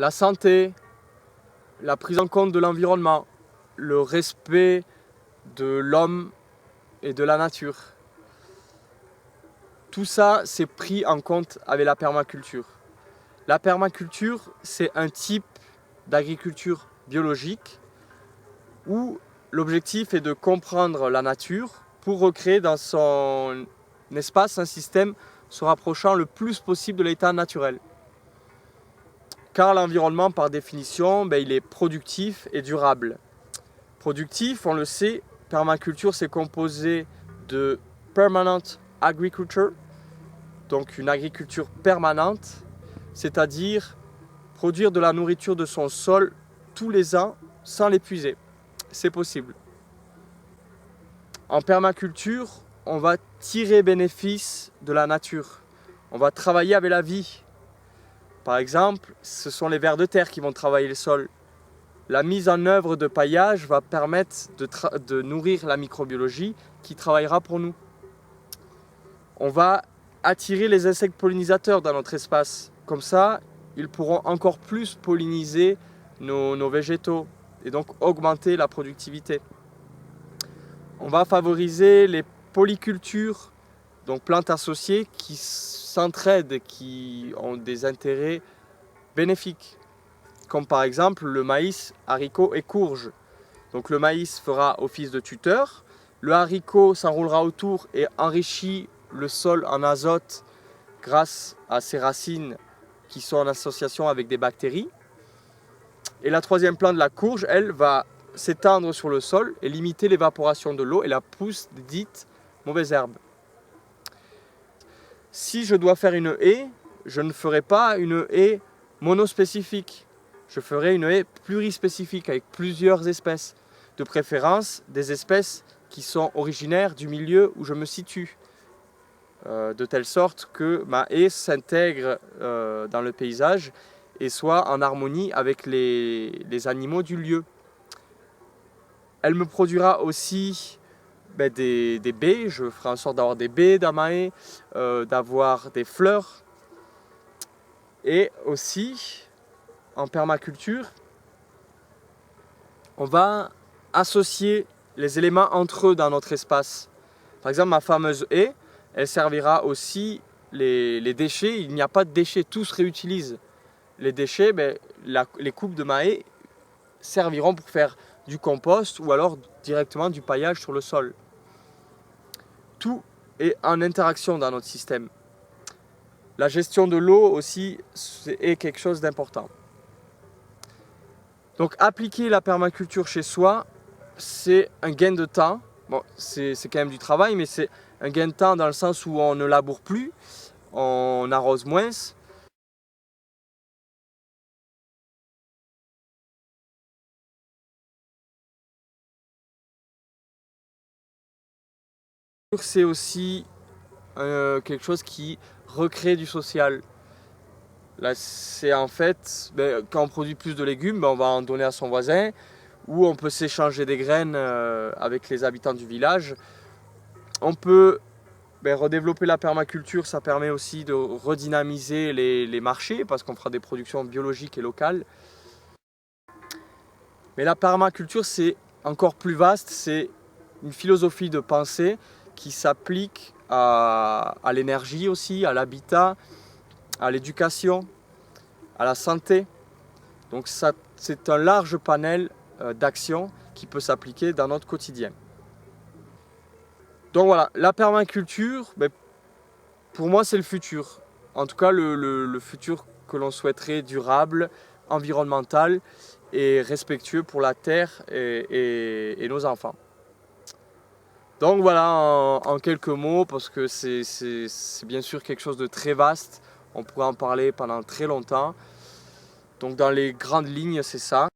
la santé, la prise en compte de l'environnement, le respect de l'homme et de la nature. Tout ça, c'est pris en compte avec la permaculture. La permaculture, c'est un type d'agriculture biologique où l'objectif est de comprendre la nature pour recréer dans son espace un système se rapprochant le plus possible de l'état naturel. Car l'environnement, par définition, il est productif et durable. Productif, on le sait, permaculture, c'est composé de permanent agriculture, donc une agriculture permanente, c'est-à-dire produire de la nourriture de son sol tous les ans sans l'épuiser. C'est possible. En permaculture, on va tirer bénéfice de la nature. On va travailler avec la vie. Par exemple, ce sont les vers de terre qui vont travailler le sol. La mise en œuvre de paillage va permettre de nourrir la microbiologie qui travaillera pour nous. On va attirer les insectes pollinisateurs dans notre espace. Comme ça, ils pourront encore plus polliniser nos végétaux et donc augmenter la productivité. On va favoriser les polycultures, donc plantes associées qui s'entraident, qui ont des intérêts bénéfiques, comme par exemple le maïs, haricots et courges. Donc le maïs fera office de tuteur, le haricot s'enroulera autour et enrichit le sol en azote grâce à ses racines qui sont en association avec des bactéries. Et la troisième plante, la courge, elle va s'étendre sur le sol et limiter l'évaporation de l'eau et la pousse dite mauvaise herbe. Si je dois faire une haie, je ne ferai pas une haie monospécifique. Je ferai une haie plurispécifique avec plusieurs espèces. De préférence, des espèces qui sont originaires du milieu où je me situe. De telle sorte que ma haie s'intègre dans le paysage et soit en harmonie avec les animaux du lieu. Elle me produira aussi des baies, je ferai en sorte d'avoir des baies dans ma haie, d'avoir des fleurs. Et aussi, en permaculture, on va associer les éléments entre eux dans notre espace. Par exemple, ma fameuse haie, elle servira aussi les déchets. Il n'y a pas de déchets, tout se réutilise. Les déchets, les coupes de ma haie serviront pour faire du compost ou alors directement du paillage sur le sol. Tout est en interaction dans notre système. La gestion de l'eau aussi est quelque chose d'important. Donc appliquer la permaculture chez soi, c'est un gain de temps. Bon, c'est quand même du travail, mais c'est un gain de temps dans le sens où on ne laboure plus, on arrose moins. C'est aussi quelque chose qui recrée du social. Là, c'est en fait, quand on produit plus de légumes, on va en donner à son voisin, ou on peut s'échanger des graines avec les habitants du village. On peut redévelopper la permaculture, ça permet aussi de redynamiser les marchés, parce qu'on fera des productions biologiques et locales. Mais la permaculture, c'est encore plus vaste, c'est une philosophie de pensée qui s'applique à l'énergie aussi, à l'habitat, à l'éducation, à la santé. Donc c'est un large panel d'actions qui peut s'appliquer dans notre quotidien. Donc voilà, la permaculture, pour moi c'est le futur. En tout cas le futur que l'on souhaiterait durable, environnemental et respectueux pour la terre et nos enfants. Donc voilà, en quelques mots, parce que c'est bien sûr quelque chose de très vaste, on pourrait en parler pendant très longtemps. Donc dans les grandes lignes, c'est ça.